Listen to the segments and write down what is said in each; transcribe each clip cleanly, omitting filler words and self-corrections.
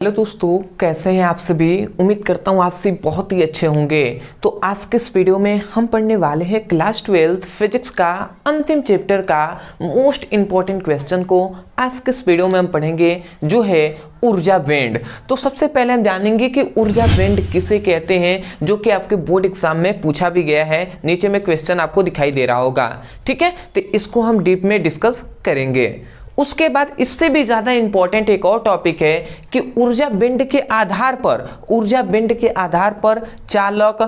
Hello दोस्तों, कैसे हैं आप सभी। उम्मीद करता हूँ आप सभी बहुत ही अच्छे होंगे। तो आज के इस वीडियो में हम पढ़ने वाले हैं क्लास 12 फिजिक्स का अंतिम चैप्टर का मोस्ट इम्पॉर्टेंट क्वेश्चन को आज के इस वीडियो में हम पढ़ेंगे, जो है ऊर्जा बैंड। तो सबसे पहले हम जानेंगे कि ऊर्जा बैंड किसे कहते हैं, जो कि आपके बोर्ड एग्जाम में पूछा भी गया है। नीचे में क्वेश्चन आपको दिखाई दे रहा होगा, ठीक है। तो इसको हम डीप में डिस्कस करेंगे। उसके बाद इससे भी ज्यादा इंपॉर्टेंट एक और टॉपिक है कि ऊर्जा बैंड के आधार पर चालक,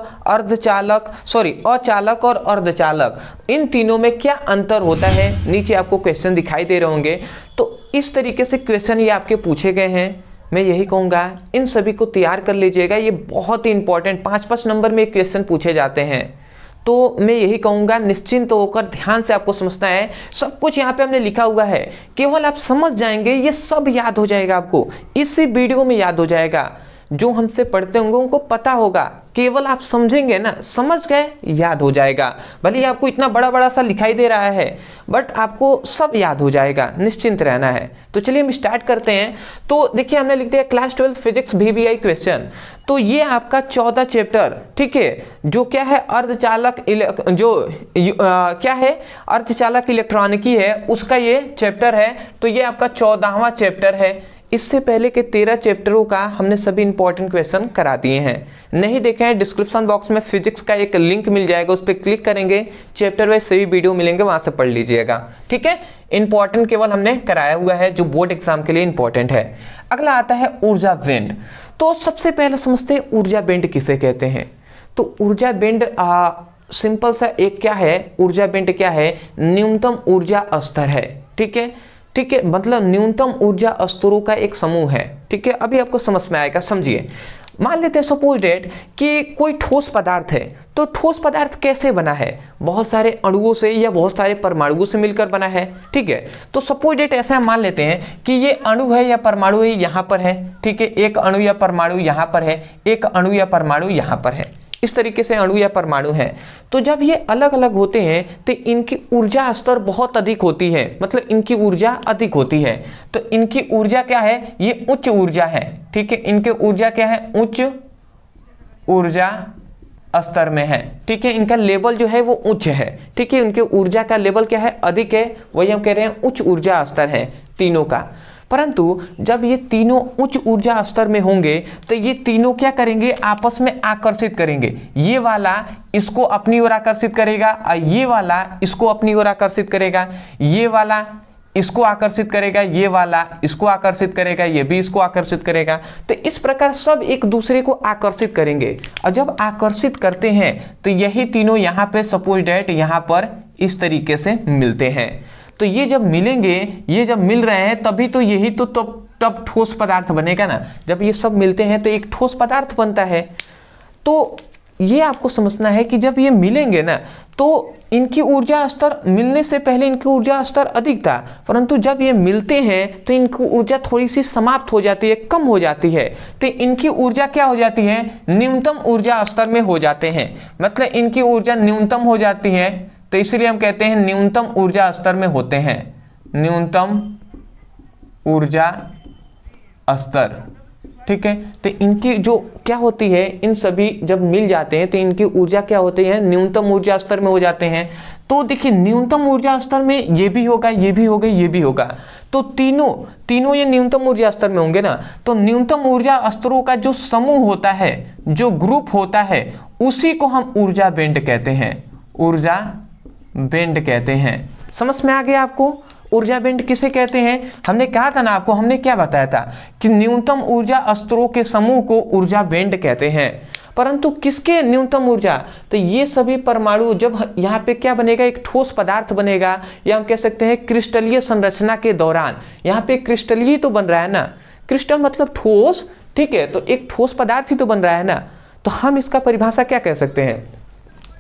अचालक और अर्धचालक, इन तीनों में क्या अंतर होता है। नीचे आपको क्वेश्चन दिखाई दे रहे होंगे। तो इस तरीके से क्वेश्चन ये आपके पूछे गए हैं। मैं यही कहूंगा इन सभी को तैयार कर लीजिएगा। ये बहुत ही इंपॉर्टेंट 5-5 नंबर में क्वेश्चन पूछे जाते हैं। तो मैं यही कहूंगा निश्चिंत होकर ध्यान से आपको समझना है। सब कुछ यहाँ पे हमने लिखा हुआ है, केवल आप समझ जाएंगे, ये सब याद हो जाएगा आपको, इसी वीडियो में याद हो जाएगा। जो हमसे पढ़ते होंगे उनको पता होगा, केवल आप समझेंगे ना, समझ गए, याद हो जाएगा। भले ही आपको इतना बड़ा बड़ा सा दिखाई दे रहा है, बट आपको सब याद हो जाएगा, निश्चिंत रहना है। तो चलिए हम स्टार्ट करते हैं। तो देखिए हमने लिख दिया क्लास 12 फिजिक्स VBI क्वेश्चन। तो ये आपका 14 चैप्टर, ठीक है, जो क्या है अर्धचालक अर्धचालक इलेक्ट्रॉनिकी है, उसका ये चैप्टर है। तो ये आपका 14वां चैप्टर है। इससे पहले के 13 चैप्टरों का हमने सभी इंपॉर्टेंट क्वेश्चन करा दिए हैं। नहीं देखे हैं, डिस्क्रिप्शन बॉक्स में फिजिक्स का एक लिंक मिल जाएगा, उस पर क्लिक करेंगे, चैप्टर वाइज सभी वीडियो मिलेंगे, वहां से पढ़ लीजिएगा, ठीक है। इंपॉर्टेंट केवल हमने कराया हुआ है, जो बोर्ड एग्जाम के लिए इंपॉर्टेंट है। अगला आता है ऊर्जा बैंड। तो सबसे पहले समझते हैं ऊर्जा बैंड किसे कहते हैं। तो ऊर्जा बैंड सिंपल सा एक क्या है, ऊर्जा बैंड क्या है, न्यूनतम ऊर्जा स्तर है, ठीक है, ठीक है। मतलब न्यूनतम ऊर्जा स्तरों का एक समूह है, ठीक है। अभी आपको समझ में आएगा, समझिए। मान लेते हैं सपोज डेट कि कोई ठोस पदार्थ है। तो ठोस पदार्थ कैसे बना है, बहुत सारे अणुओं से या बहुत सारे परमाणुओं से मिलकर बना है, ठीक है। तो सपोज डेट ऐसा मान लेते हैं कि ये अणु है या परमाणु है, यहाँ पर है, ठीक है। एक अणु या परमाणु यहाँ पर है, एक अणु या परमाणु यहाँ पर है। इस तरीके से अणु या परमाणु है। तो जब ये अलग अलग होते हैं तो इनकी ऊर्जा स्तर बहुत अधिक होती है, मतलब इनकी ऊर्जा अधिक होती है। तो इनकी ऊर्जा क्या है, ये उच्च ऊर्जा है, ठीक है। इनकी ऊर्जा क्या है, उच्च ऊर्जा स्तर में है, ठीक है। इनका लेवल जो है वो उच्च है, ठीक है। उनके ऊर्जा का लेवल क्या है, अधिक है, वही हम कह रहे हैं उच्च ऊर्जा स्तर है तीनों का। परंतु जब ये तीनों उच्च ऊर्जा स्तर में होंगे तो ये तीनों क्या करेंगे, आपस में आकर्षित करेंगे। ये वाला इसको अपनी ओर आकर्षित करेगा और ये वाला इसको अपनी ओर आकर्षित करेगा, ये वाला इसको आकर्षित करेगा, ये वाला इसको आकर्षित करेगा, ये भी इसको आकर्षित करेगा। तो इस प्रकार सब एक दूसरे को आकर्षित करेंगे। और जब आकर्षित करते हैं तो यही तीनों यहाँ पे सपोज डेट यहाँ पर इस तरीके से मिलते हैं। तो ये जब मिलेंगे, ये जब मिल रहे हैं तभी तो यही तो तब ठोस पदार्थ बनेगा ना। जब ये सब मिलते हैं तो एक ठोस पदार्थ बनता है। तो ये आपको समझना है कि जब ये मिलेंगे ना तो इनकी ऊर्जा स्तर, मिलने से पहले इनकी ऊर्जा स्तर अधिक था, परंतु जब ये मिलते हैं तो इनकी ऊर्जा थोड़ी सी समाप्त हो जाती है, कम हो जाती है। तो इनकी ऊर्जा क्या हो जाती है, न्यूनतम ऊर्जा स्तर में हो जाते हैं, मतलब इनकी ऊर्जा न्यूनतम हो जाती है। तो इसलिए हम कहते हैं न्यूनतम ऊर्जा स्तर में होते हैं, न्यूनतम ऊर्जा स्तर, ठीक है। तो इनकी जो क्या होती है, इन सभी जब मिल जाते हैं तो इनकी ऊर्जा क्या होती है, न्यूनतम ऊर्जा स्तर में हो जाते हैं। तो देखिए न्यूनतम ऊर्जा स्तर में ये भी होगा, ये भी होगा, ये भी होगा। तो तीनों ये न्यूनतम ऊर्जा स्तर में होंगे ना। तो न्यूनतम ऊर्जा स्तरों का जो समूह होता है, जो ग्रुप होता है, उसी को हम ऊर्जा बैंड कहते हैं, ऊर्जा बैंड कहते हैं। समझ में आ गया आपको ऊर्जा बैंड किसे कहते हैं। हमने कहा था ना आपको, हमने क्या बताया था कि न्यूनतम ऊर्जा स्तरों के समूह को ऊर्जा बैंड कहते हैं। परंतु किसके न्यूनतम ऊर्जा, तो ये सभी परमाणु जब यहाँ पे क्या बनेगा, एक ठोस पदार्थ बनेगा, या हम कह सकते हैं क्रिस्टलीय संरचना के दौरान। यहाँ पे क्रिस्टलीय तो बन रहा है ना, क्रिस्टल मतलब ठोस, ठीक है। तो एक ठोस पदार्थ ही तो बन रहा है ना। तो हम इसका परिभाषा क्या कह सकते हैं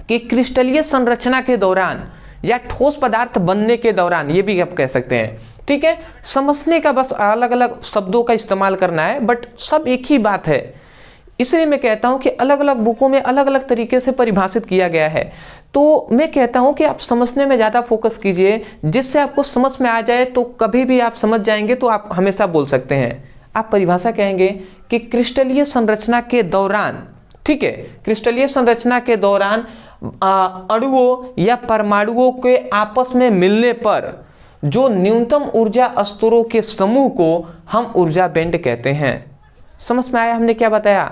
कि क्रिस्टलीय संरचना के दौरान या ठोस पदार्थ बनने के दौरान, ये भी आप कह सकते हैं, ठीक है। समझने का बस अलग अलग शब्दों का इस्तेमाल करना है, बट सब एक ही बात है। इसलिए मैं कहता हूं कि अलग अलग बुकों में अलग अलग तरीके से परिभाषित किया गया है। तो मैं कहता हूं कि आप समझने में ज़्यादा फोकस कीजिए, जिससे आपको समझ में आ जाए। तो कभी भी आप समझ जाएंगे तो आप हमेशा बोल सकते हैं। आप परिभाषा कहेंगे कि क्रिस्टलीय संरचना के दौरान, ठीक है, क्रिस्टलीय संरचना के दौरान अणुओं या परमाणुओं के आपस में मिलने पर जो न्यूनतम ऊर्जा स्तरों के समूह को हम ऊर्जा बैंड कहते हैं। समझ में आया हमने क्या बताया?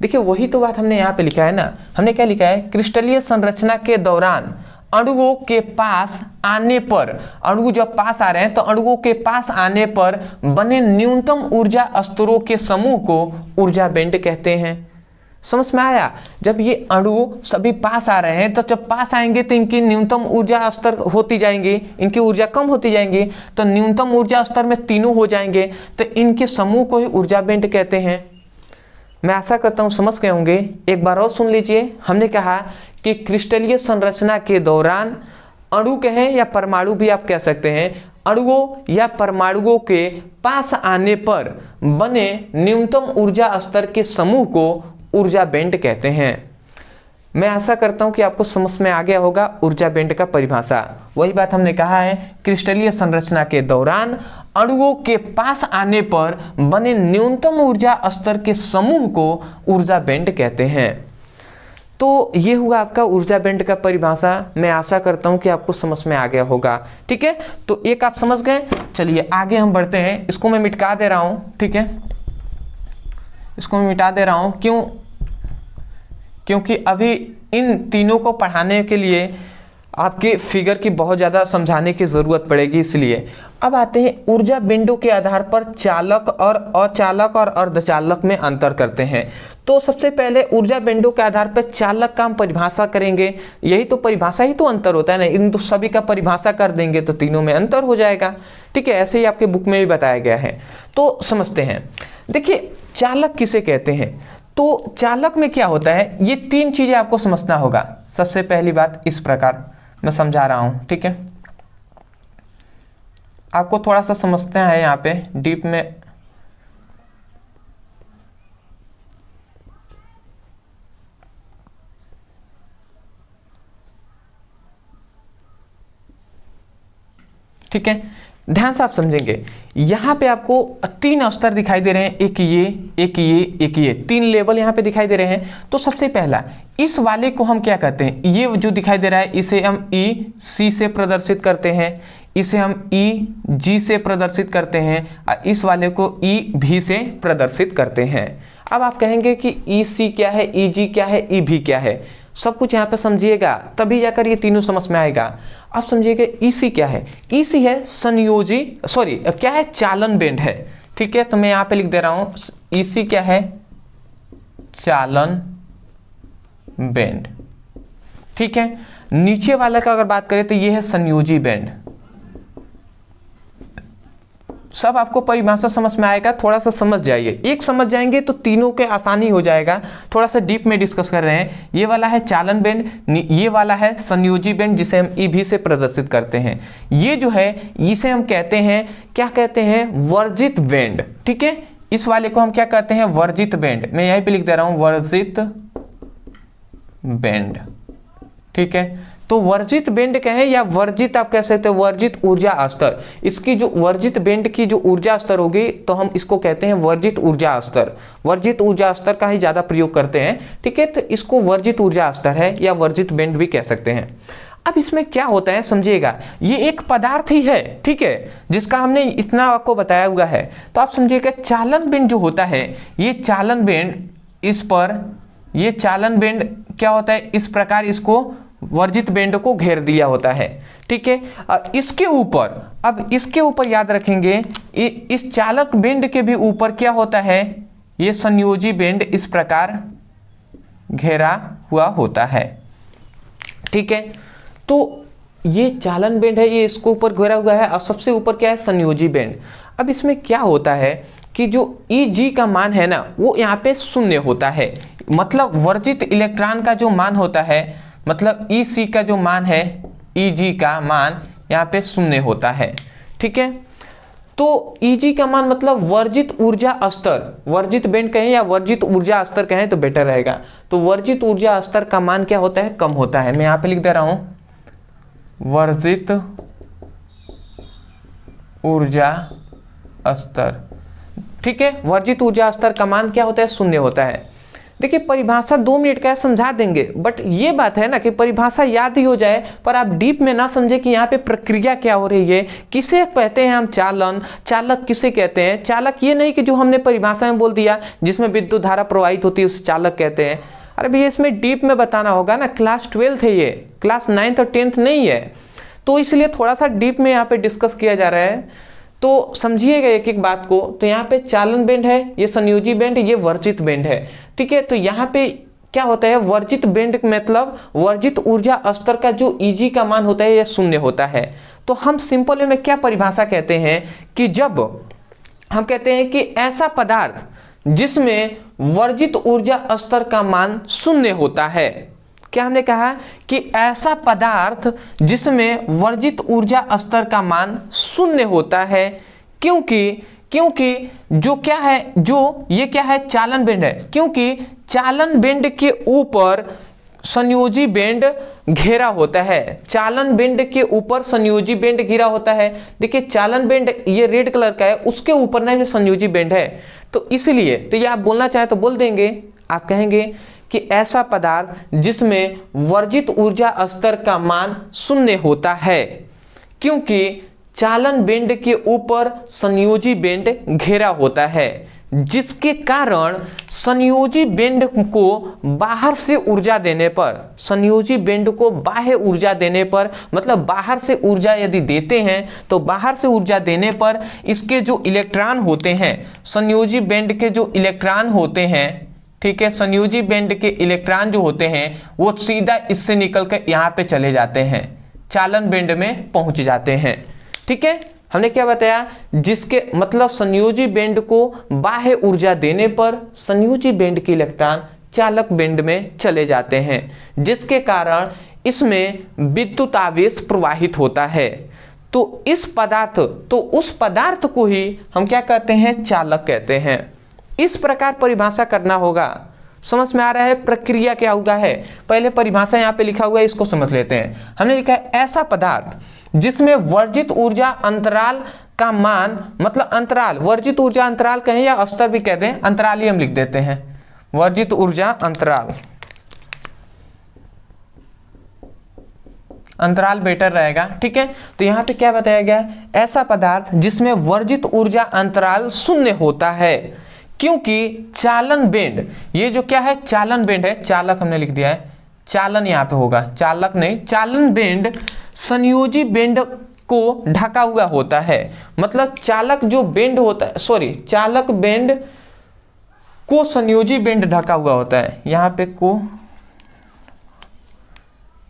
देखिए वही तो बात हमने यहाँ पे लिखा है ना, हमने क्या लिखा है, क्रिस्टलीय संरचना के दौरान अणुओं के पास आने पर, अणु जब पास आ रहे हैं तो अणुओं के पास आने पर बने न्यूनतम ऊर्जा स्तरों के समूह को ऊर्जा बैंड कहते हैं। समझ में आया? जब ये अणु सभी पास आ रहे हैं तो जब पास आएंगे तो इनकी न्यूनतम ऊर्जा स्तर होती जाएंगी, इनकी ऊर्जा कम होती जाएंगी, तो न्यूनतम ऊर्जा स्तर में तीनों हो जाएंगे, तो इनके समूह को ही ऊर्जा बैंड कहते हैं। मैं आशा करता हूं समझ गए होंगे। एक बार और सुन लीजिए, हमने कहा कि क्रिस्टलीय संरचना के दौरान अणु कहें या परमाणु भी आप कह सकते हैं, अणुओं या परमाणुओं के पास आने पर बने न्यूनतम ऊर्जा स्तर के समूह को ऊर्जा बैंड कहते हैं। मैं आशा करता हूं कि आपको समझ में आ गया होगा ऊर्जा बैंड का परिभाषा। वही बात हमने कहा है, क्रिस्टलीय संरचना के दौरान अणुओं के पास आने पर बने न्यूनतम ऊर्जा स्तर के समूह को ऊर्जा बैंड कहते हैं। तो ये हुआ आपका ऊर्जा बैंड का परिभाषा। मैं आशा करता हूं कि आपको समझ में आ गया होगा। ठीक है, तो एक आप समझ गए। चलिए आगे हम बढ़ते हैं। इसको मैं मिटा दे रहा हूं, ठीक है, इसको मैं मिटा दे रहा हूं। क्योंकि अभी इन तीनों को पढ़ाने के लिए आपके फिगर की बहुत ज़्यादा समझाने की ज़रूरत पड़ेगी, इसलिए अब आते हैं ऊर्जा बिंदु के आधार पर चालक और अचालक और अर्धचालक में अंतर करते हैं। तो सबसे पहले ऊर्जा बिंदु के आधार पर चालक का हम परिभाषा करेंगे। यही तो परिभाषा ही तो अंतर होता है ना, इन तो सभी का परिभाषा कर देंगे तो तीनों में अंतर हो जाएगा। ठीक है, ऐसे ही आपके बुक में भी बताया गया है। तो समझते हैं। देखिए चालक किसे कहते हैं, तो चालक में क्या होता है, ये तीन चीजें आपको समझना होगा। सबसे पहली बात इस प्रकार मैं समझा रहा हूं, ठीक है, आपको थोड़ा सा समझते हैं यहाँ पे डीप में। ठीक है, ध्यान से आप समझेंगे। यहाँ पे आपको तीन स्तर दिखाई दे रहे हैं, एक ये, एक ये, एक ये, तीन लेवल यहाँ पे दिखाई दे रहे हैं। तो सबसे पहला इस वाले को हम क्या कहते हैं, ये जो दिखाई दे रहा है इसे हम ई सी से प्रदर्शित करते हैं, इसे हम ई जी से प्रदर्शित करते हैं, और इस वाले को ई भी से प्रदर्शित करते हैं। अब आप कहेंगे कि ई सी क्या है, ई जी क्या है, ई भी क्या है, सब कुछ यहाँ पे समझिएगा तभी जाकर ये तीनों समझ में आएगा। आप समझिएगा ईसी क्या है, ईसी है संयोजी, सॉरी क्या है, चालन बैंड है। ठीक है, तो मैं यहाँ पे लिख दे रहा हूं ईसी क्या है, चालन बैंड। ठीक है, नीचे वाला का अगर बात करें तो ये है संयोजी बैंड। सब आपको परिभाषा समझ में आएगा, थोड़ा सा समझ जाइए। एक समझ जाएंगे तो तीनों के आसानी हो जाएगा। थोड़ा सा डीप में डिस्कस कर रहे हैं। ये वाला है चालन बैंड, ये वाला है संयोजी बैंड जिसे हम ईभी से प्रदर्शित करते हैं। ये जो है इसे हम कहते हैं, क्या कहते हैं, वर्जित बैंड। ठीक है, इस वाले को हम क्या कहते हैं, वर्जित बैंड। मैं यहीं पे लिख दे रहा हूं वर्जित बैंड। ठीक है, तो वर्जित बैंड कहें या वर्जित आप कह सकते हैं वर्जित ऊर्जा स्तर। इसकी जो वर्जित बैंड की जो ऊर्जा स्तर होगी तो हम इसको कहते हैं वर्जित ऊर्जा स्तर। वर्जित ऊर्जा स्तर का ही ज्यादा प्रयोग करते हैं। ठीक है, तो इसको वर्जित ऊर्जा स्तर है या वर्जित बैंड भी कह सकते हैं। अब इसमें क्या होता है समझिएगा, ये एक पदार्थ ही है, ठीक है, जिसका हमने इतना आपको बताया हुआ है। तो आप समझिएगा चालन बैंड जो होता है, ये चालन बैंड इस पर, ये चालन बैंड क्या होता है, इस प्रकार इसको वर्जित बैंड को घेर दिया होता है। ठीक है, इसके ऊपर, अब इसके ऊपर याद रखेंगे इस चालक बैंड के भी ऊपर क्या होता है, ये संयोजी बैंड इस प्रकार घेरा हुआ होता है। ठीक है, तो ये चालन बैंड है, ये इसको ऊपर घेरा हुआ है, और सबसे ऊपर क्या है, संयोजी बैंड। अब इसमें क्या होता है कि जो Eg का मान है ना, वो यहाँ पे शून्य होता है। मतलब वर्जित इलेक्ट्रॉन का जो मान होता है, मतलब Ec का जो मान है, Eg का मान यहाँ पे शून्य होता है। ठीक है, तो Eg का मान मतलब वर्जित ऊर्जा स्तर, वर्जित बैंड कहें या वर्जित ऊर्जा स्तर कहें तो बेटर रहेगा। तो वर्जित ऊर्जा स्तर का मान क्या होता है, कम होता है। मैं यहाँ पे लिख दे रहा हूं वर्जित ऊर्जा स्तर। ठीक है, वर्जित ऊर्जा स्तर का मान क्या होता है, शून्य होता है। देखिए परिभाषा 2 मिनट का समझा देंगे, बट ये बात है ना कि परिभाषा याद ही हो जाए पर आप डीप में ना समझे कि यहाँ पे प्रक्रिया क्या हो रही है। किसे कहते हैं हम चालन, चालक किसे कहते हैं। चालक ये नहीं कि जो हमने परिभाषा में बोल दिया जिसमें विद्युत धारा प्रवाहित होती है उसे चालक कहते हैं। अरे भैया इसमें डीप में बताना होगा ना, क्लास 12th है ये, क्लास 9th और 10th नहीं है, तो इसलिए थोड़ा सा डीप में यहाँ पे डिस्कस किया जा रहा है। तो समझिएगा एक एक बात को। तो यहाँ पे चालन बेंड है, ये संयोजी बेंड, ये वर्जित बेंड है, ठीक है। तो यहाँ पे क्या होता है, वर्जित बेंड मतलब वर्जित ऊर्जा स्तर का जो Eg का मान होता है यह शून्य होता है। तो हम सिंपल वे में क्या परिभाषा कहते हैं कि जब हम कहते हैं कि ऐसा पदार्थ जिसमें वर्जित ऊर्जा स्तर का मान शून्य होता है, क्या हमने कहा कि ऐसा पदार्थ जिसमें वर्जित ऊर्जा स्तर का मान शून्य होता है, क्योंकि जो क्या है, जो ये क्या है, चालन बेंड है, क्योंकि चालन बेंड के ऊपर संयोजी बेंड घेरा होता है। चालन बेंड के ऊपर संयोजी बेंड घिरा होता है। देखिए चालन बेंड ये रेड कलर का है, उसके ऊपर ना ये संयोजी बेंड है, तो इसलिए तो ये आप बोलना चाहे तो बोल देंगे, आप कहेंगे कि ऐसा पदार्थ जिसमें वर्जित ऊर्जा स्तर का मान शून्य होता है, क्योंकि चालन बेंड के ऊपर संयोजी बेंड घेरा होता है, जिसके कारण संयोजी बेंड को बाहर से ऊर्जा देने पर, संयोजी बेंड को बाह्य ऊर्जा देने पर, मतलब बाहर से ऊर्जा यदि देते हैं तो बाहर से ऊर्जा देने पर इसके जो इलेक्ट्रॉन होते हैं, संयोजी बेंड के जो इलेक्ट्रॉन होते हैं, ठीक है, संयोजी बेंड के इलेक्ट्रॉन जो होते हैं वो सीधा इससे निकलकर यहाँ पे चले जाते हैं, चालन बेंड में पहुंच जाते हैं, ठीक है। हमने क्या बताया, जिसके मतलब संयोजी बेंड को बाह्य ऊर्जा देने पर संयोजी बेंड के इलेक्ट्रॉन चालक बेंड में चले जाते हैं, जिसके कारण इसमें विद्युत आवेश प्रवाहित होता है। तो उस पदार्थ को ही हम क्या कहते हैं, चालक कहते हैं। इस प्रकार परिभाषा करना होगा। समझ में आ रहा है प्रक्रिया क्या हुआ है। पहले परिभाषा यहाँ पे लिखा हुआ है, इसको समझ लेते हैं। हमने लिखा है ऐसा पदार्थ जिसमें वर्जित ऊर्जा अंतराल का मान, मतलब अंतराल, वर्जित ऊर्जा अंतराल कहें या स्तर भी कह दें, अंतराल ही हम लिख देते हैं, वर्जित ऊर्जा अंतराल, अंतराल बेटर रहेगा, ठीक है। तो यहाँ पे क्या बताया गया, ऐसा पदार्थ जिसमें वर्जित ऊर्जा अंतराल शून्य होता है, क्योंकि चालन बेंड, ये जो क्या है, चालन बेंड है, चालक हमने लिख दिया है, चालन यहाँ पे होगा, चालक नहीं, चालन बेंड संयोजी बेंड को ढका हुआ होता है। मतलब चालक जो बेंड होता है, सॉरी, चालक बेंड को संयोजी बेंड ढका हुआ होता है। यहाँ पे को,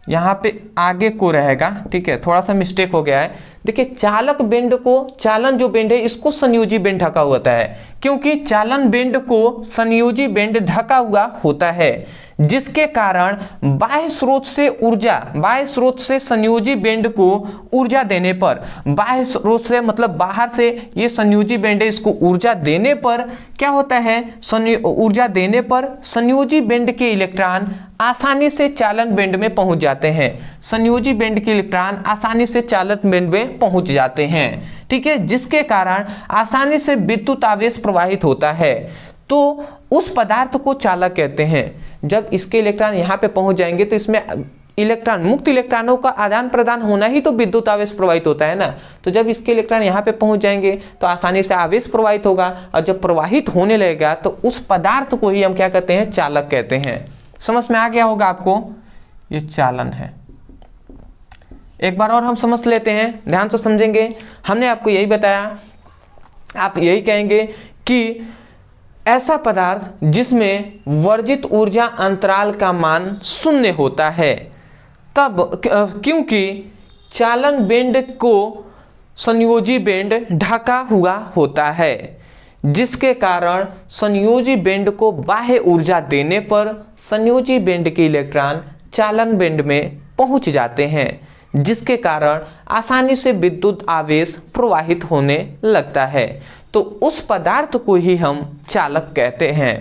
यहाँ पे आगे को रहेगा, ठीक है, थोड़ा सा मिस्टेक हो गया है। देखिए चालक बेंड को, चालन जो बेंड है इसको संयोजी बेंड ढका होता है, क्योंकि चालन बेंड को संयोजी बेंड ढका हुआ होता है, जिसके कारण बाह्य स्रोत से संयोजी बेंड को ऊर्जा देने पर, बाह्य स्रोत से मतलब बाहर से ये संयोजी बेंड है, इसको ऊर्जा देने पर क्या होता है, ऊर्जा देने पर संयोजी बेंड के इलेक्ट्रॉन आसानी से चालन बेंड में पहुंच जाते हैं, संयोजी बेंड के इलेक्ट्रॉन आसानी से चालन बेंड में पहुंच जाते हैं, ठीक है, जिसके कारण आसानी से विद्युत आवेश प्रवाहित होता है। तो उस पदार्थ को चालक कहते हैं। जब इसके इलेक्ट्रॉन यहाँ पे पहुंच जाएंगे तो इसमें इलेक्ट्रॉन, मुक्त इलेक्ट्रॉनों का आदान प्रदान होना ही तो विद्युत आवेश प्रवाहित होता है ना। तो जब इसके इलेक्ट्रॉन यहाँ पे पहुंच जाएंगे तो आसानी से आवेश प्रवाहित होगा, और जब प्रवाहित होने लगेगा तो उस पदार्थ को ही हम क्या कहते हैं, चालक कहते हैं। समझ में आ गया होगा आपको, ये चालन है। एक बार और हम समझ लेते हैं, ध्यान से समझेंगे। हमने आपको यही बताया, आप यही कहेंगे कि ऐसा पदार्थ जिसमें वर्जित ऊर्जा अंतराल का मान शून्य होता है, तब क्योंकि चालन बेंड को संयोजी बेंड ढका हुआ होता है, जिसके कारण संयोजी बेंड को बाह्य ऊर्जा देने पर संयोजी बेंड के इलेक्ट्रॉन चालन बेंड में पहुंच जाते हैं, जिसके कारण आसानी से विद्युत आवेश प्रवाहित होने लगता है। तो उस पदार्थ को ही हम चालक कहते हैं।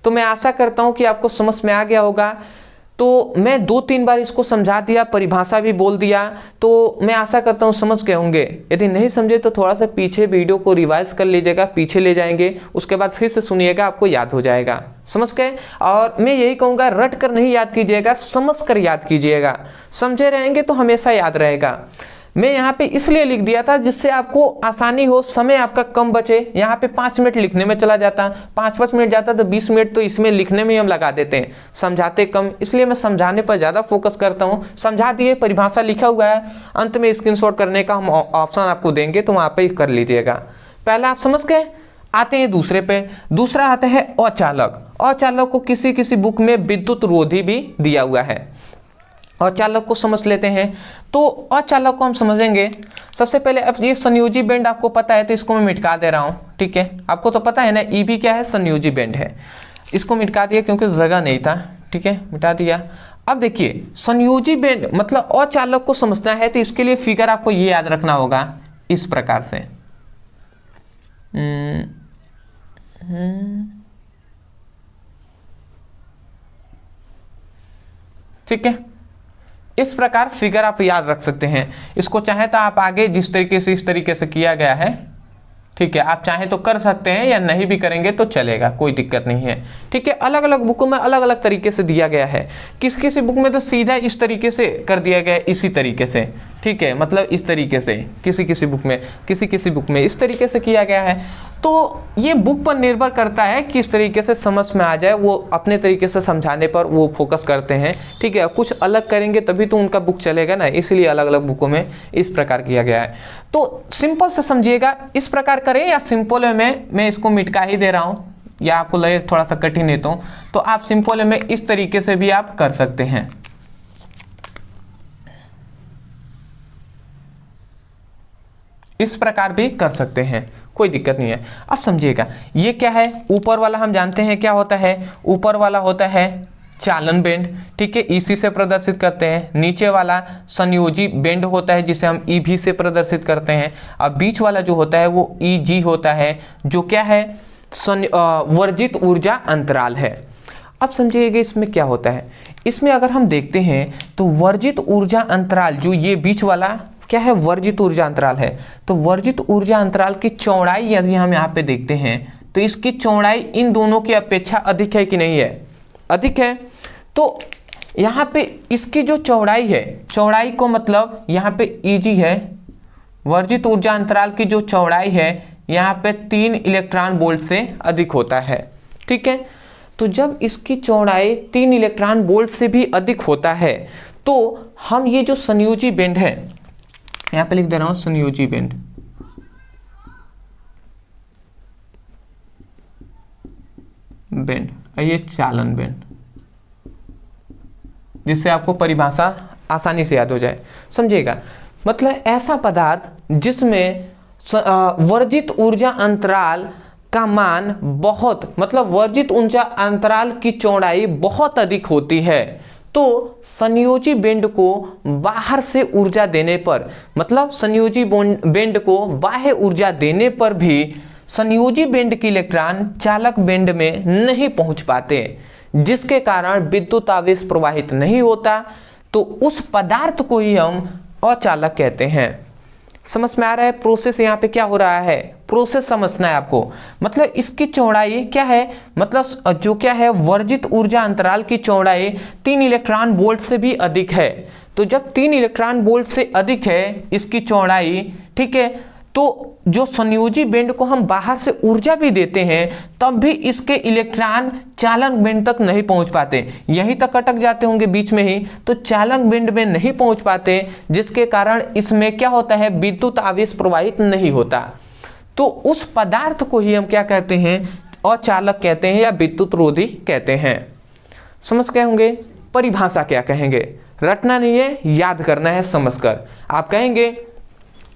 तो मैं आशा करता हूं कि आपको समझ में आ गया होगा। तो मैं 2-3 बार इसको समझा दिया, परिभाषा भी बोल दिया, तो मैं आशा करता हूँ समझ गए होंगे। यदि नहीं समझे तो थोड़ा सा पीछे वीडियो को रिवाइज कर लीजिएगा, पीछे ले जाएंगे, उसके बाद फिर से सुनिएगा, आपको याद हो जाएगा। समझ गए? और मैं यही कहूँगा, रट कर नहीं याद कीजिएगा, समझ कर याद कीजिएगा। समझे रहेंगे तो हमेशा याद रहेगा। मैं यहाँ पे इसलिए लिख दिया था जिससे आपको आसानी हो, समय आपका कम बचे। यहाँ पे 5 मिनट लिखने में चला जाता, 5-5 मिनट जाता तो 20 मिनट तो इसमें लिखने में हम लगा देते हैं, समझाते कम। इसलिए मैं समझाने पर ज़्यादा फोकस करता हूँ। समझा दिए, परिभाषा लिखा हुआ है, अंत में स्क्रीनशॉट करने का हम ऑप्शन आपको देंगे, तो वहाँ पे कर लीजिएगा। पहला आप समझ गए। आते हैं दूसरे पे। दूसरा आता है अचालक। अचालक को किसी किसी बुक में विद्युत रोधी भी दिया हुआ है। अचालक को समझ लेते हैं। तो अचालक को हम समझेंगे सबसे पहले। अब ये संयोजी बेंड आपको पता है, तो इसको मैं मिटा दे रहा हूँ, ठीक है। आपको तो पता है ना, ईबी क्या है, संयोजी बेंड है। इसको मिटा दिया क्योंकि जगह नहीं था, ठीक है, मिटा दिया। अब देखिए, संयोजी बेंड मतलब अचालक को समझना है, तो इसके लिए फिगर आपको ये याद रखना होगा इस प्रकार से। ठीक है, इस प्रकार फिगर आप याद रख सकते हैं। इसको चाहे तो आप आगे जिस तरीके से, इस तरीके से किया गया है, ठीक है, आप चाहे तो कर सकते हैं, या नहीं भी करेंगे तो चलेगा, कोई दिक्कत नहीं है, ठीक है। अलग अलग बुकों में अलग अलग तरीके से दिया गया है। किसी किसी बुक में तो सीधा इस तरीके से कर दिया गया है, इसी तरीके से, ठीक है, मतलब इस तरीके से। किसी किसी बुक में इस तरीके से किया गया है। तो ये बुक पर निर्भर करता है कि इस तरीके से समझ में आ जाए, वो अपने तरीके से समझाने पर वो फोकस करते हैं, ठीक है। कुछ अलग करेंगे तभी तो उनका बुक चलेगा ना, इसलिए अलग अलग बुकों में इस प्रकार किया गया है। तो सिंपल से समझिएगा, इस प्रकार करें या सिंपल में मैं इसको मिटका ही दे रहा हूँ, या आपको लगे थोड़ा सा कठिन है तो आप सिंपल में इस तरीके से भी आप कर सकते हैं। इस प्रकार भी कर सकते हैं, कोई दिक्कत नहीं है। अब समझिएगा, ये क्या है, ऊपर वाला हम जानते हैं क्या होता है। ऊपर वाला होता है चालन बेंड, ठीक है, इसी से प्रदर्शित करते हैं। नीचे वाला संयोजी बेंड होता है, जिसे हम ईभी से प्रदर्शित करते हैं। अब बीच वाला जो होता है वो ईजी होता है, जो क्या है, वर्जित ऊर्जा अंतराल है। अब समझिएगा इसमें क्या होता है। इसमें अगर हम देखते हैं तो वर्जित ऊर्जा अंतराल, जो ये बीच वाला क्या है, वर्जित ऊर्जा अंतराल है। तो वर्जित ऊर्जा अंतराल की चौड़ाई यदि हम यहाँ पे देखते हैं तो इसकी चौड़ाई इन दोनों की अपेक्षा अधिक है कि नहीं है, अधिक है। तो यहाँ पे इसकी जो चौड़ाई है, चौड़ाई को मतलब यहाँ पे ईजी है, वर्जित ऊर्जा अंतराल की जो चौड़ाई है यहाँ पे 3 इलेक्ट्रॉन वोल्ट से अधिक होता है, ठीक है। तो जब इसकी चौड़ाई 3 इलेक्ट्रॉन वोल्ट से भी अधिक होता है, तो हम ये जो संयोजी बेंड है, यहाँ पे लिख दे रहा हूं संयोजी बेंड, ये चालन बेंड, जिससे आपको परिभाषा आसानी से याद हो जाए। समझिएगा, मतलब ऐसा पदार्थ जिसमें वर्जित ऊर्जा अंतराल का मान बहुत, मतलब वर्जित ऊर्जा अंतराल की चौड़ाई बहुत अधिक होती है, तो संयोजी बेंड को बाहर से ऊर्जा देने पर, मतलब संयोजी बेंड को बाह्य ऊर्जा देने पर भी संयोजी बेंड के इलेक्ट्रॉन चालक बेंड में नहीं पहुंच पाते, जिसके कारण विद्युत आवेश प्रवाहित नहीं होता। तो उस पदार्थ को ही हम अचालक कहते हैं। समझ में आ रहा है प्रोसेस यहाँ पे क्या हो रहा है, प्रोसेस समझना है आपको। मतलब इसकी चौड़ाई क्या है, मतलब जो क्या है, वर्जित ऊर्जा अंतराल की चौड़ाई 3 इलेक्ट्रॉन वोल्ट से भी अधिक है। तो जब 3 इलेक्ट्रॉन वोल्ट से अधिक है इसकी चौड़ाई, ठीक है, तो जो संयोजी बेंड को हम बाहर से ऊर्जा भी देते हैं तब भी इसके इलेक्ट्रॉन चालक बेंड तक नहीं पहुंच पाते, यहीं तक अटक जाते होंगे बीच में ही, तो चालक बेंड में नहीं पहुंच पाते, जिसके कारण इसमें क्या होता है, विद्युत आवेश प्रवाहित नहीं होता। तो उस पदार्थ को ही हम क्या कहते हैं, अचालक कहते हैं या विद्युत रोधी कहते हैं। समझ गए होंगे परिभाषा क्या कहेंगे, रटना नहीं है, याद करना है समझकर।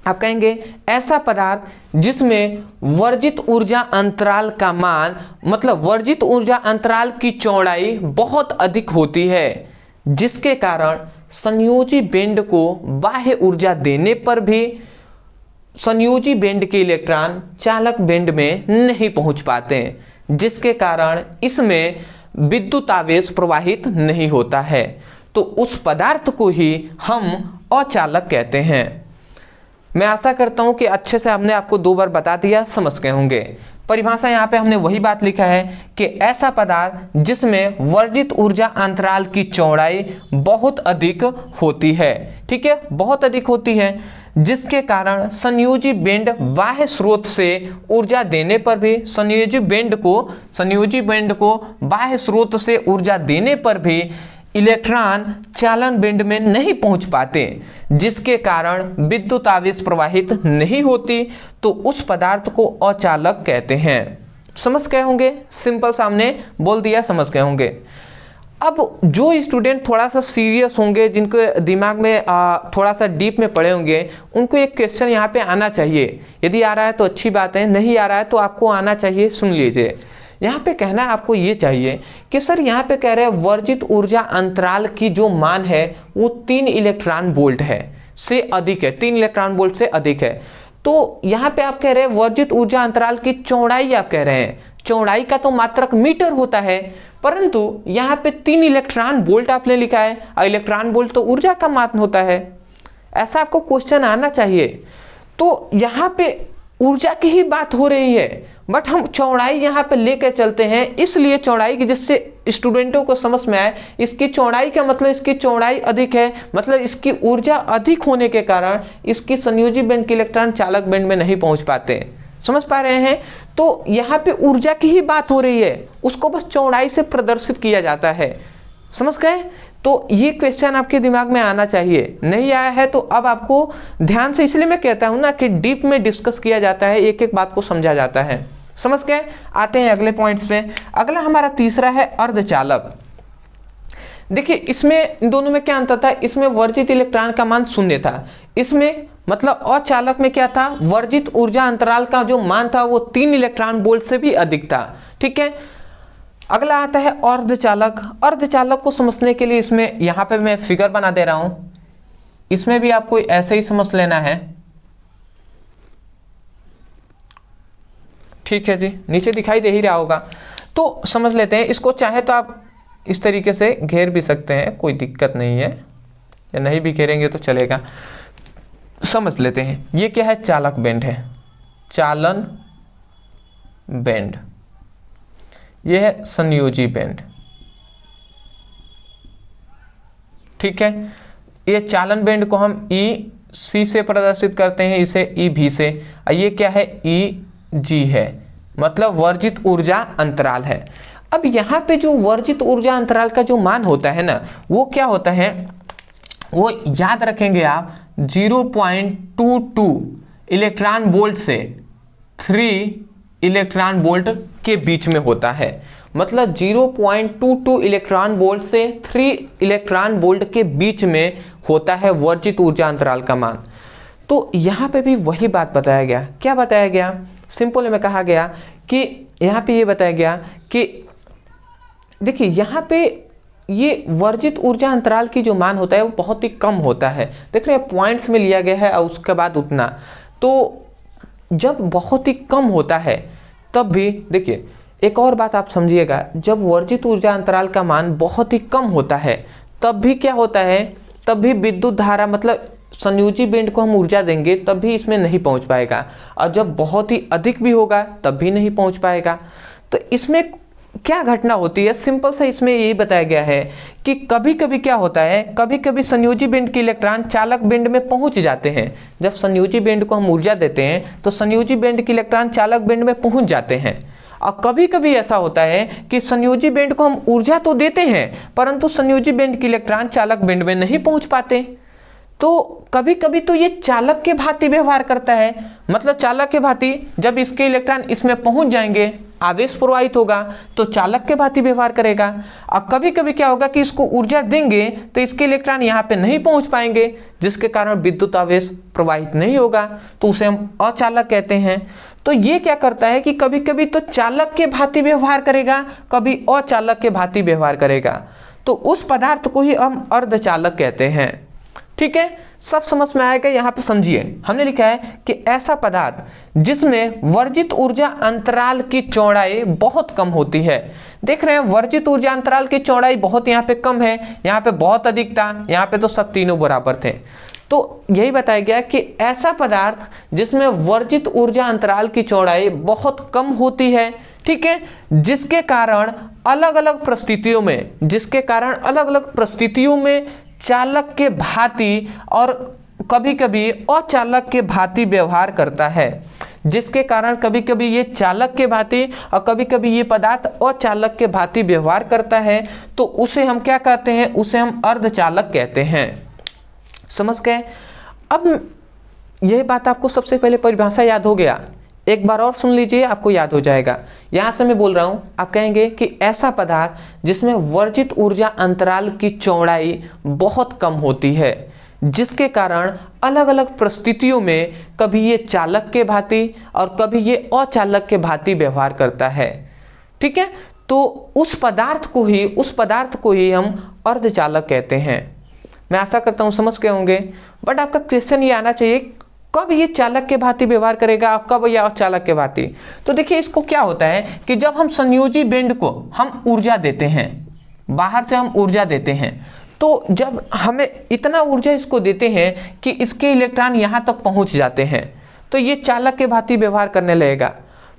आप कहेंगे ऐसा पदार्थ जिसमें वर्जित ऊर्जा अंतराल का मान, मतलब वर्जित ऊर्जा अंतराल की चौड़ाई बहुत अधिक होती है, जिसके कारण संयोजी बेंड को बाह्य ऊर्जा देने पर भी संयोजी बेंड के इलेक्ट्रॉन चालक बेंड में नहीं पहुंच पाते, जिसके कारण इसमें विद्युत आवेश प्रवाहित नहीं होता है, तो उस पदार्थ को ही हम अचालक कहते हैं। मैं आशा करता हूं कि अच्छे से हमने आपको 2 बार बता दिया, समझ गए होंगे। परिभाषा यहाँ पे हमने वही बात लिखा है कि ऐसा पदार्थ जिसमें वर्जित ऊर्जा अंतराल की चौड़ाई बहुत अधिक होती है, ठीक है, बहुत अधिक होती है, जिसके कारण संयोजी बेंड बाह्य स्रोत से ऊर्जा देने पर भी, संयोजी बेंड को बाह्य स्रोत से ऊर्जा देने पर भी इलेक्ट्रॉन चालन बेंड में नहीं पहुंच पाते, जिसके कारण विद्युत आवेश प्रवाहित नहीं होती, तो उस पदार्थ को अचालक कहते हैं। समझ गए होंगे, सिंपल सामने बोल दिया, समझ गए होंगे। अब जो स्टूडेंट थोड़ा सा सीरियस होंगे, जिनके दिमाग में थोड़ा सा डीप में पड़े होंगे, उनको एक क्वेश्चन यहाँ पे आना चाहिए। यदि आ रहा है तो अच्छी बात है, नहीं आ रहा है तो आपको आना चाहिए। सुन लीजिए, यहाँ पे कहना आपको ये चाहिए कि सर यहाँ पे कह रहे हैं वर्जित ऊर्जा अंतराल की जो मान है वो 3 इलेक्ट्रॉन वोल्ट है से अधिक है, 3 इलेक्ट्रॉन वोल्ट से अधिक है। तो यहाँ पे आप कह रहे हैं वर्जित ऊर्जा अंतराल की चौड़ाई, आप कह रहे हैं चौड़ाई का तो मात्रक मीटर होता है, परंतु यहाँ पे 3 इलेक्ट्रॉन वोल्ट आपने लिखा है, और इलेक्ट्रॉन वोल्ट तो ऊर्जा का मान होता है। ऐसा आपको क्वेश्चन आना चाहिए। तो यहाँ पे ऊर्जा की ही बात हो रही है, बट हम चौड़ाई यहाँ पे लेकर चलते हैं, इसलिए चौड़ाई की, जिससे स्टूडेंटों को समझ में आए इसकी चौड़ाई का मतलब इसकी चौड़ाई अधिक है, मतलब इसकी ऊर्जा अधिक होने के कारण इसकी संयोजी बेंड के इलेक्ट्रॉन चालक बेंड में नहीं पहुंच पाते। समझ पा रहे हैं? तो यहाँ पे ऊर्जा की ही बात हो रही है, उसको बस चौड़ाई से प्रदर्शित किया जाता है। समझ गए? तो ये क्वेश्चन आपके दिमाग में आना चाहिए। नहीं आया है तो अब आपको ध्यान से, इसलिए मैं कहता हूं ना कि डीप में डिस्कस किया जाता है, एक एक बात को समझा जाता है। समझ गए? आते हैं अगले पॉइंट्स पे। अगला हमारा तीसरा है अर्धचालक। देखिए इसमें इन दोनों में क्या अंतर था, इसमें वर्जित इलेक्ट्रॉन का मान 0 था, इसमें मतलब अचालक में क्या था, वर्जित ऊर्जा अंतराल का जो मान था वो 3 इलेक्ट्रॉन वोल्ट से भी अधिक था। ठीक है, अगला आता है अर्धचालक। अर्धचालक को समझने के लिए इसमें यहां पे मैं फिगर बना दे रहा हूं, इसमें भी आपको ऐसे ही समझ लेना है। ठीक है जी, नीचे दिखाई दे ही रहा होगा, तो समझ लेते हैं इसको। चाहे तो आप इस तरीके से घेर भी सकते हैं, कोई दिक्कत नहीं है, या नहीं भी घेरेंगे तो चलेगा। समझ लेते हैं ये क्या है, चालक बेंड है, चालन बेंड, ये है संयोजी बेंड। ठीक है, ये चालन बेंड को हम ई सी से प्रदर्शित करते हैं, इसे ई भी से। ये क्या है, ई जी है, मतलब वर्जित ऊर्जा अंतराल है। अब यहाँ पे जो वर्जित ऊर्जा अंतराल का जो मान होता है ना, वो क्या होता है, वो याद रखेंगे आप 0.22 इलेक्ट्रॉन वोल्ट से 3 इलेक्ट्रॉन वोल्ट के बीच में होता है। मतलब 0.22 इलेक्ट्रॉन वोल्ट से 3 इलेक्ट्रॉन वोल्ट के बीच में होता है वर्जित ऊर्जा अंतराल का मान। तो यहाँ पे भी वही बात बताया गया। क्या बताया गया, सिंपल में कहा गया कि यहाँ पे ये बताया गया कि देखिए यहाँ पे ये वर्जित ऊर्जा अंतराल की जो मान होता है वो बहुत ही कम होता है। देख रहे हैं पॉइंट्स में लिया गया है और उसके बाद उतना। तो जब बहुत ही कम होता है तब भी, देखिए एक और बात आप समझिएगा, जब वर्जित ऊर्जा अंतराल का मान बहुत ही कम होता है तब भी क्या होता है, तब भी विद्युत धारा, मतलब संयोजी बेंड को हम ऊर्जा देंगे तब भी इसमें नहीं पहुंच पाएगा, और जब बहुत ही अधिक भी होगा तब भी नहीं पहुंच पाएगा। तो इसमें क्या घटना होती है, सिंपल से इसमें यही बताया गया है कि कभी कभी क्या होता है, कभी कभी संयोजी बेंड के इलेक्ट्रॉन चालक बेंड में पहुंच जाते हैं। जब संयोजी बेंड को हम ऊर्जा देते हैं तो संयोजी बेंड के इलेक्ट्रॉन चालक बेंड में पहुंच जाते हैं। और कभी कभी ऐसा होता है कि संयोजी बेंड को हम ऊर्जा तो देते हैं परंतु संयोजी बेंड के इलेक्ट्रॉन चालक बेंड में नहीं पहुंच पाते। तो कभी कभी तो ये चालक के भांति व्यवहार करता है, मतलब चालक के भांति, जब इसके इलेक्ट्रॉन इसमें पहुंच जाएंगे, आवेश प्रवाहित होगा तो चालक के भांति व्यवहार करेगा। और कभी कभी क्या होगा कि इसको ऊर्जा देंगे तो इसके इलेक्ट्रॉन यहाँ पे नहीं पहुंच पाएंगे, जिसके कारण विद्युत आवेश प्रवाहित नहीं होगा, तो उसे हम अचालक कहते हैं। तो ये क्या करता है कि कभी कभी तो चालक के भांति व्यवहार करेगा, कभी अचालक के भांति व्यवहार करेगा, तो उस पदार्थ को ही हम अर्धचालक कहते हैं। ठीक है, सब समझ में आएगा। यहाँ पे समझिए, हमने लिखा है कि ऐसा पदार्थ जिसमें वर्जित ऊर्जा अंतराल की चौड़ाई बहुत कम होती है। देख रहे हैं, वर्जित ऊर्जा अंतराल की चौड़ाई बहुत यहाँ पे कम है, यहाँ पे बहुत अधिक था, यहाँ पे तो सब तीनों बराबर थे। तो यही बताया गया कि ऐसा पदार्थ जिसमें वर्जित ऊर्जा अंतराल की चौड़ाई बहुत कम होती है, ठीक है, जिसके कारण अलग अलग परिस्थितियों में चालक के भांति और कभी कभी अचालक के भांति व्यवहार करता है, जिसके कारण कभी कभी ये चालक के भांति और कभी कभी ये पदार्थ अचालक के भांति व्यवहार करता है, तो उसे हम क्या कहते हैं, उसे हम अर्धचालक कहते हैं। समझ गए? अब यह बात आपको सबसे पहले परिभाषा याद हो गया, एक बार और सुन लीजिए, आपको याद हो जाएगा। यहां से मैं बोल रहा हूं, आप कहेंगे कि ऐसा पदार्थ जिसमें वर्जित ऊर्जा अंतराल की चौड़ाई बहुत कम होती है, जिसके कारण अलग अलग परिस्थितियों में कभी ये चालक के भांति और कभी ये अचालक के भांति व्यवहार करता है, ठीक है, तो उस पदार्थ को ही हम अर्धचालक कहते हैं। मैं आशा करता हूं समझ गए होंगे। बट आपका क्वेश्चन ये आना चाहिए, कब ये चालक के भांति व्यवहार करेगा, कब या अचालक के भांति। तो देखिए, इसको क्या होता है कि जब हम संयोजी बेंड को हम ऊर्जा देते हैं, बाहर से हम ऊर्जा देते हैं, तो जब हमें इतना ऊर्जा इसको देते हैं कि इसके इलेक्ट्रॉन यहाँ तक पहुँच जाते हैं, तो ये चालक के भांति व्यवहार करने लगेगा।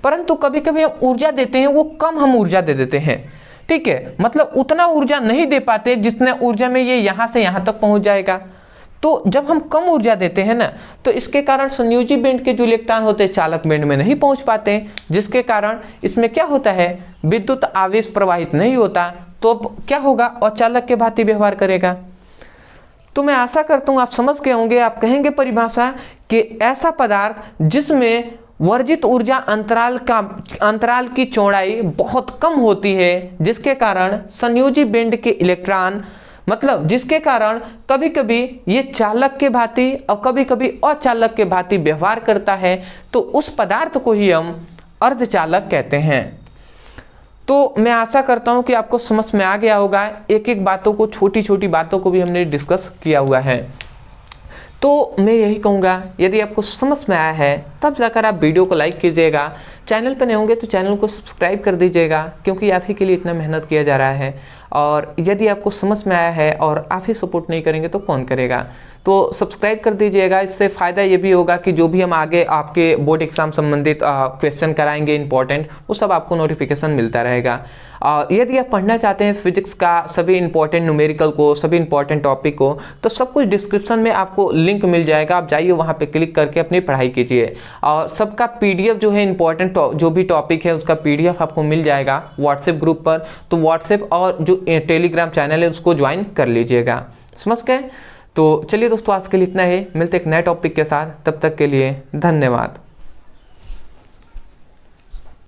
परंतु कभी कभी हम ऊर्जा देते हैं, वो कम हम ऊर्जा दे देते हैं, ठीक है, मतलब उतना ऊर्जा नहीं दे पाते जितने ऊर्जा में ये यहाँ से यहाँ तक पहुँच जाएगा। तो जब हम कम ऊर्जा देते हैं ना, तो इसके कारण संयोजी बेंड के जो इलेक्ट्रॉन होते हैं चालक बेंड में नहीं पहुंच पाते, जिसके कारण इसमें क्या होता है, विद्युत आवेश प्रवाहित नहीं होता, तो क्या होगा, अचालक के भांति व्यवहार करेगा। तो मैं आशा करता हूं आप समझ गए होंगे। आप कहेंगे परिभाषा कि ऐसा पदार्थ जिसमें वर्जित ऊर्जा अंतराल की चौड़ाई बहुत कम होती है, जिसके कारण संयोजी बेंड के इलेक्ट्रॉन, मतलब जिसके कारण कभी कभी ये चालक के भांति और कभी कभी अचालक के भांति व्यवहार करता है, तो उस पदार्थ को ही हम अर्धचालक कहते हैं। तो मैं आशा करता हूं कि आपको समझ में आ गया होगा। एक एक बातों को, छोटी छोटी बातों को भी हमने डिस्कस किया हुआ है। तो मैं यही कहूँगा, यदि आपको समझ में आया है तब जाकर आप वीडियो को लाइक कीजिएगा, चैनल पर नए होंगे तो चैनल को सब्सक्राइब कर दीजिएगा, क्योंकि आप ही के लिए इतना मेहनत किया जा रहा है। और यदि आपको समझ में आया है और आप ही सपोर्ट नहीं करेंगे तो कौन करेगा, तो सब्सक्राइब कर दीजिएगा। इससे फ़ायदा ये भी होगा कि जो भी हम आगे आपके बोर्ड एग्जाम संबंधित क्वेश्चन कराएंगे इंपॉर्टेंट, वो सब आपको नोटिफिकेशन मिलता रहेगा। यदि आप पढ़ना चाहते हैं फिजिक्स का सभी इंपॉर्टेंट न्यूमेरिकल को, सभी इंपॉर्टेंट टॉपिक को, तो सब कुछ डिस्क्रिप्शन में आपको लिंक मिल जाएगा, आप जाइए वहाँ पे क्लिक करके अपनी पढ़ाई कीजिए। और सबका पीडीएफ जो है इंपॉर्टेंट जो भी टॉपिक है उसका पीडीएफ आपको मिल जाएगा व्हाट्सएप ग्रुप पर। तो व्हाट्सएप और जो टेलीग्राम चैनल है उसको ज्वाइन कर लीजिएगा। समझ गए? तो चलिए दोस्तों, आज के लिए इतना ही, मिलते एक नए टॉपिक के साथ, तब तक के लिए धन्यवाद।